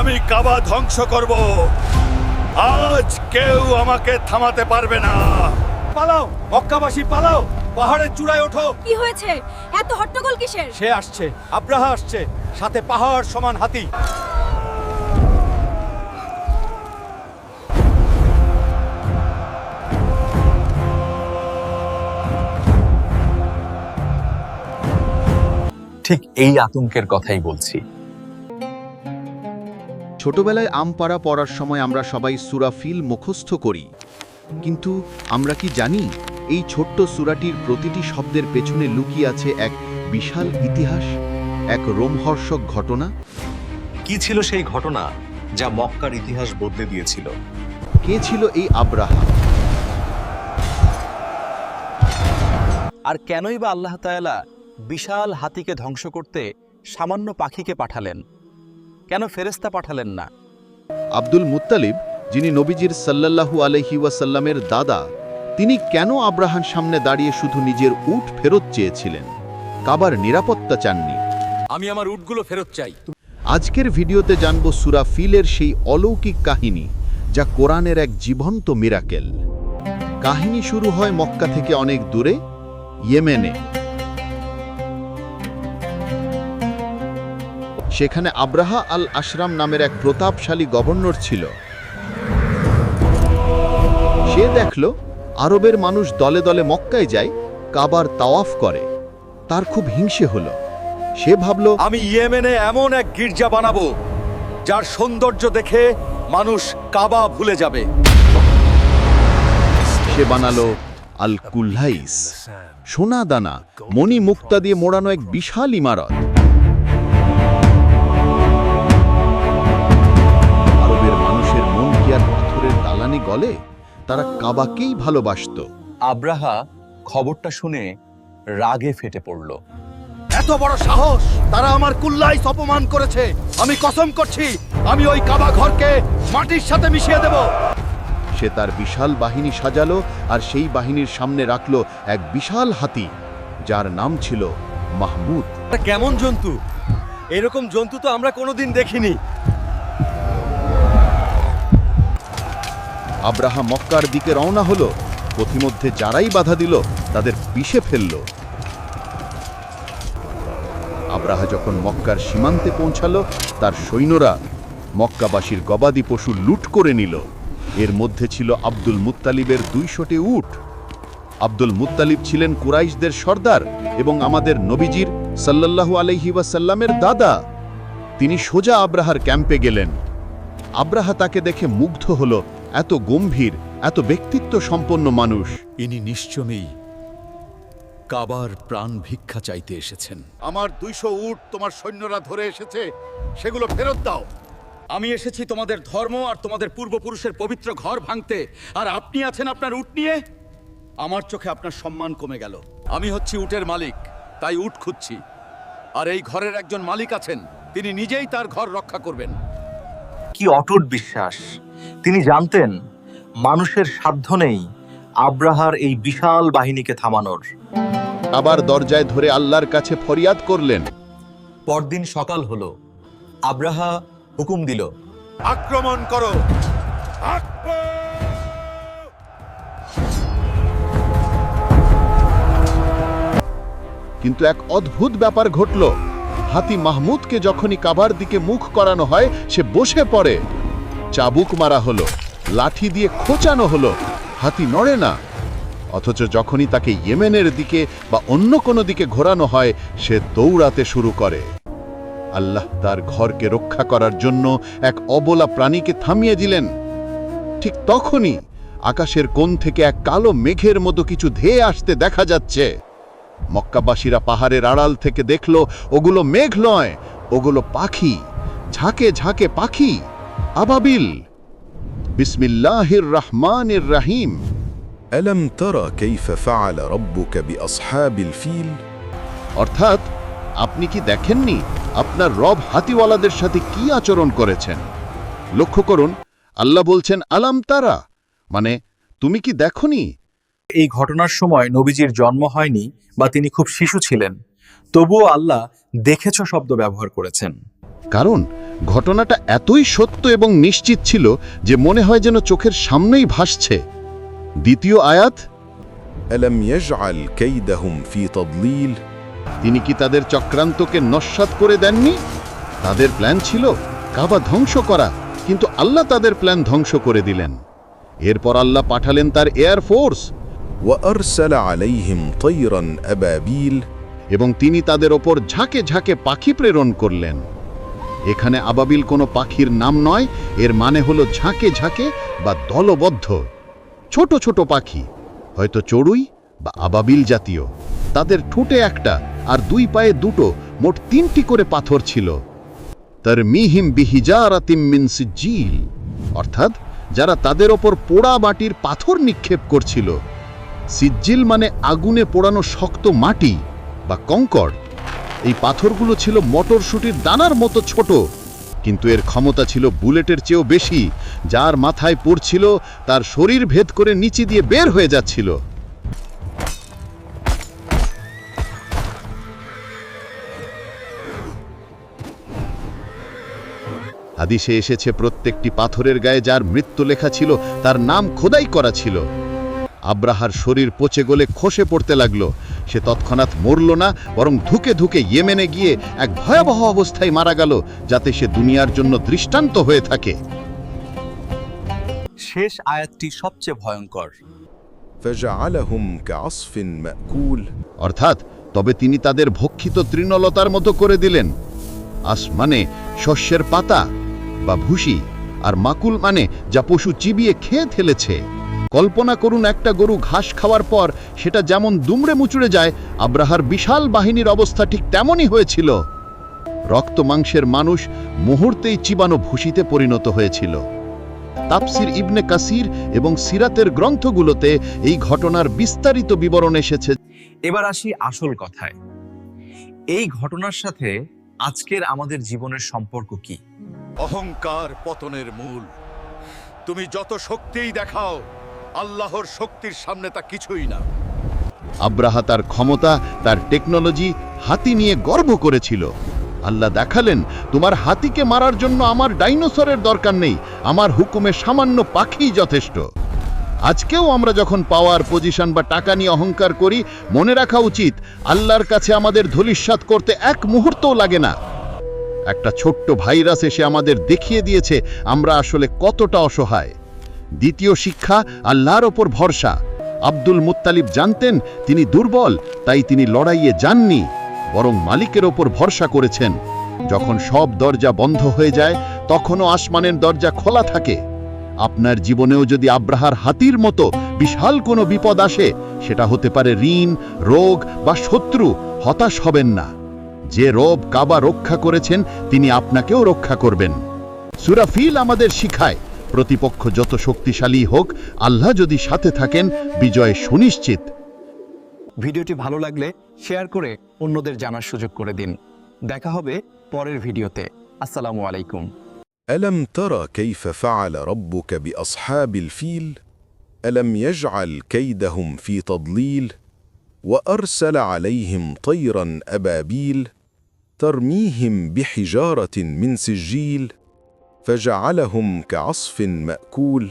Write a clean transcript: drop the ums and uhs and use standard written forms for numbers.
আমি কাবা ধ্বংস করব। আজ কেউ আমাকে থামাতে পারবে না। পালাও মক্কাবাসী, পালাও, পাহাড়ের চূড়ায় ওঠো। কি হয়েছে? এত হট্টগোল কিসের? সে আসছে, আব্রাহা আসছে, সাথে পাহাড় সমান হাতি। ঠিক এই আতঙ্কের কথাই বলছি। ছোটবেলায় আমপাড়া পড়ার সময় আমরা সবাই সূরা ফিল মুখস্থ করি, কিন্তু আমরা কি জানি এই ছোট্ট সূরাটির প্রতিটি শব্দের পেছনে লুকিয়ে আছে এক বিশাল ইতিহাস, এক রোমহর্ষক ঘটনা? কি ছিল সেই ঘটনা যা মক্কার ইতিহাস বদলে দিয়েছিল? কে ছিল এই আব্রাহা? আর কেনই বা আল্লাহ তাআলা বিশাল হাতিকে ধ্বংস করতে সামান্য পাখিকে পাঠালেন? কেন ফেরেশতা পাঠালেন না? আব্দুল মুত্তালিব, যিনি নবীজির সাল্লাল্লাহু আলাইহি ওয়াসাল্লামের দাদা, তিনি কেন আব্রাহার সামনে দাঁড়িয়ে শুধু নিজের উট ফেরত চেয়েছিলেন, কাবার নিরাপত্তা চাননি? আমি আমার উটগুলো ফেরত চাই। আজকের ভিডিওতে জানব সূরা ফিলের সেই অলৌকিক কাহিনী, যা কোরআনের এক জীবন্ত মিরাকেল। কাহিনী শুরু হয় মক্কা থেকে অনেক দূরে, ইয়েমেনে। সেখানে আব্রাহা আল আশরাম নামের এক প্রতাপশালী গভর্নর ছিল। সে দেখল আরবের মানুষ দলে দলে মক্কায় যায়, কাবার তাওয়াফ করে। তার খুব হিংসে হলো। সে ভাবল, আমি ইয়েমেনে এমন এক গির্জা বানাবো যার সৌন্দর্য দেখে মানুষ কাবা ভুলে যাবে। সে বানালো আল কুল্লাইস, সোনা দানা মণি মুক্তা দিয়ে মোড়ানো এক বিশাল ইমারত। আরবের মানুষের মন কি আর পাথরের দালানে গলে? তারা কাবাকেই ভালোবাসত। আব্রাহা খবরটা শুনে রাগে ফেটে পড়ল। এত বড় সাহস! তারা আমার কুল্লাইস অপমান করেছে। আমি কসম করছি, আমি ওই কাবা ঘরকে মাটির সাথে মিশিয়ে দেব। সে তার বিশাল বাহিনী সাজালো আর সেই বাহিনীর সামনে রাখলো এক বিশাল হাতি, যার নাম ছিল মাহমুদ। এটা কেমন জন্তু? এরকম জন্তু তো আমরা কোনোদিন দেখিনি। আব্রাহা মক্কার দিকে রওনা হলো। পথিমধ্যে যারাই বাধা দিল তাদের পিষে ফেলল। আব্রাহা যখন মক্কার সীমান্তে পৌঁছালো, তার সৈন্যরা মক্কাবাসীর গবাদি পশু লুট করে নিল। এর মধ্যে ছিল আব্দুল মুত্তালিবের 200টি উট। আব্দুল মুত্তালিব ছিলেন কুরাইশদের সর্দার এবং আমাদের নবীজির সাল্লাল্লাহু আলাইহি ওয়াসাল্লামের দাদা। তিনি সোজা আব্রাহার ক্যাম্পে গেলেন। আব্রাহা তাকে দেখে মুগ্ধ হলো। এত গম্ভীর, এত ব্যক্তিত্ব সম্পন্ন মানুষ। ইনি নিশ্চয়ই কাবার প্রাণ ভিক্ষা চাইতে এসেছেন। আমার 200 উট তোমার সৈন্যরা ধরে এসেছে, সেগুলো ফেরত দাও। আমি এসেছি তোমাদের ধর্ম আর তোমাদের পূর্বপুরুষের পবিত্র ঘর ভাঙতে, আর আপনি আছেন আপনার উট নিয়ে। আমার চোখে আপনার সম্মান কমে গেল। আমি হচ্ছি উটের মালিক, তাই উট খুঁজছি। আর এই ঘরের একজন মালিক আছেন, তিনি নিজেই তার ঘর রক্ষা করবেন। কি অটুট বিশ্বাস! তিনি জানতেন মানুষের সাধ্য নেই আব্রাহার এই বিশাল বাহিনীকে থামানোর। আবার দরজায় ধরে আল্লাহর কাছে ফরিয়াদ করলেন। পরদিন সকাল হলো। আব্রাহা হুকুম দিল, আক্রমণ করো। কিন্তু এক অদ্ভুত ব্যাপার ঘটল। হাতি মাহমুদকে যখনই কাবার দিকে মুখ করানো হয়, সে বসে পড়ে। চাবুক মারা হলো, লাঠি দিয়ে খোঁচানো হলো, হাতি নড়ে না। অথচ যখনই তাকে ইয়েমেনের দিকে বা অন্য কোনো দিকে ঘোরানো হয়, সে দৌড়াতে শুরু করে। আল্লাহ তার ঘরকে রক্ষা করার জন্য এক অবলা প্রাণীকে থামিয়ে দিলেন। ঠিক তখনই আকাশের কোণ থেকে এক কালো মেঘের মতো কিছু ধেয়ে আসতে দেখা যাচ্ছে। মক্কাবাসীরা পাহাড়ের আড়াল থেকে দেখল, ওগুলো মেঘ নয়, ওগুলো পাখি, ঝাঁকে ঝাঁকে পাখি, আবাবিল। বিসমিল্লাহির রহমানির রহিম। ألم تر كيف فعل ربك بأصحاب الفيل؟ অর্থাৎ, আপনি কি দেখেননি আপনার রব হাতিওয়ালাদের সাথে কি আচরণ করেছেন? লক্ষ্য করুন, আল্লাহ বলছেন আলাম তারা, মানে তুমি কি দেখনি? এই ঘটনার সময় নবীজির জন্ম হয়নি বা তিনি খুব শিশু ছিলেন, তবুও আল্লাহ দেখেছ শব্দ ব্যবহার করেছেন। কারণ ঘটনাটা এতই সত্য এবং নিশ্চিত ছিল যে মনে হয় যেন চোখের সামনেই ভাসছে। দ্বিতীয় আয়াত, ألم يجعل كيدهم في تضليل তিনি কি তাদের চক্রান্তকে নস্যাৎ করে দেননি? তাদের প্ল্যান ছিল কাবা ধ্বংস করা, কিন্তু আল্লাহ তাদের প্ল্যান ধ্বংস করে দিলেন। এরপর আল্লাহ পাঠালেন তার এয়ার ফোর্স, وأرسل عليهم طيرا أبابيل এবং তিনি তাদের ওপর ঝাঁকে ঝাঁকে পাখি প্রেরণ করলেন। এখানে আবাবিল কোনো পাখির নাম নয়, এর মানে হলো ঝাঁকে ঝাঁকে বা দলবদ্ধ ছোট ছোট পাখি, হয়তো চড়ুই বা আবাবিল জাতীয়। তাদের ঠোঁটে একটা আর দুই পায়ে দুটো, মোট 3টি করে পাথর ছিল। তারমিহিম বিহিজারাতিম মিন সিজ্জিল, অর্থাৎ যারা তাদের ওপর পোড়া মাটির পাথর নিক্ষেপ করছিল। সিজ্জিল মানে আগুনে পোড়ানো শক্ত মাটি বা কঙ্কড়। এই পাথরগুলো ছিল মটরশুঁটির দানার মতো ছোট, কিন্তু এর ক্ষমতা ছিল বুলেটের চেয়েও বেশি। যার মাথায় পড়ছিল তার শরীর ভেদ করে নিচে দিয়ে বের হয়ে যাচ্ছিল। হাদিসে এসেছে প্রত্যেকটি পাথরের গায়ে যার মৃত্যু লেখা ছিল তার নাম খোদাই করা ছিল। আব্রাহার শরীর পচে গলে খসে পড়তে লাগলো। সে তৎক্ষণাৎ মরল না, বরং ধুকে ধুকে ইয়েমেনে গিয়ে এক ভয়াবহ অবস্থায় মারা গেল, যাতে সে দুনিয়ার জন্য দৃষ্টান্ত হয়ে থাকে। শেষ আয়াতটি সবচেয়ে ভয়ঙ্কর। فجعلهم كعصف مأكول অর্থাৎ তবে তিনি তাদের ভক্ষিত তৃণলতার মতো করে দিলেন। আস মানে শস্যের পাতা বা ভুসি, আর মাকুল মানে যা পশু চিবিয়ে খেয়ে ফেলেছে। কল্পনা করুন, একটা গরু ঘাস খাওয়ার পর সেটা যেমন দুমড়ে মুচড়ে যায়, আব্রাহার বিশাল বাহিনীর অবস্থা ঠিক তেমনই হয়েছিল। রক্ত মাংসের মানুষ মুহূর্তেই চিবানো ভুসিতে পরিণত হয়েছিল। তাফসির ইবনে কাসির এবং সিরাতের গ্রন্থগুলোতে এই ঘটনার বিস্তারিত বিবরণ এসেছে। এবার আসি আসল কথায়। এই ঘটনার সাথে আজকের আমাদের জীবনের সম্পর্ক কি? অহংকার পতনের মূল। তুমি যত শক্তিই দেখাও, আল্লাহর শক্তির সামনে তা কিছুই না। আব্রাহা তার ক্ষমতা, তার টেকনোলজি, হাতি নিয়ে গর্ব করেছিল। আল্লাহ দেখালেন, তোমার হাতিকে মারার জন্য আমার ডাইনোসরের দরকার নেই, আমার হুকুমে সামান্য পাখিই যথেষ্ট। আজকেও আমরা যখন পাওয়ার, পজিশন বা টাকা নিয়ে অহংকার করি, মনে রাখা উচিত আল্লাহর কাছে আমাদের ধূলিসাৎ করতে এক মুহূর্তও লাগে না। একটা ছোট্ট ভাইরাস এসে আমাদের দেখিয়ে দিয়েছে আমরা আসলে কতটা অসহায়। দ্বিতীয় শিক্ষা, আল্লাহর ওপর ভরসা। আব্দুল মুত্তালিব জানতেন তিনি দুর্বল, তাই তিনি লড়াইয়ে যাননি, বরং মালিকের ওপর ভরসা করেছেন। যখন সব দরজা বন্ধ হয়ে যায়, তখনও আসমানের দরজা খোলা থাকে। আপনার জীবনেও যদি আব্রাহার হাতির মতো বিশাল কোনো বিপদ আসে, সেটা হতে পারে ঋণ, রোগ বা শত্রু, হতাশ হবেন না। যে রব কাবা রক্ষা করেছেন, তিনি আপনাকেও রক্ষা করবেন। সূরা ফিল আমাদের শিখায়, প্রতিপক্ষ যত শক্তিশালী হোক, আল্লাহ যদি সাথে থাকেন, বিজয় সুনিশ্চিত। ভিডিওটি ভালো লাগলে শেয়ার করে অন্যদের জানার সুযোগ করে দিন। দেখা হবে পরের ভিডিওতে। আসসালামু আলাইকুম। ألم تر كيف فعل ربك بأصحاب الفيل ألم يجعل كيدهم في تضليل وأرسل عليهم طيرا أبابيل ترميهم بحجارة من سجيل فجعلهم كعصف مأكول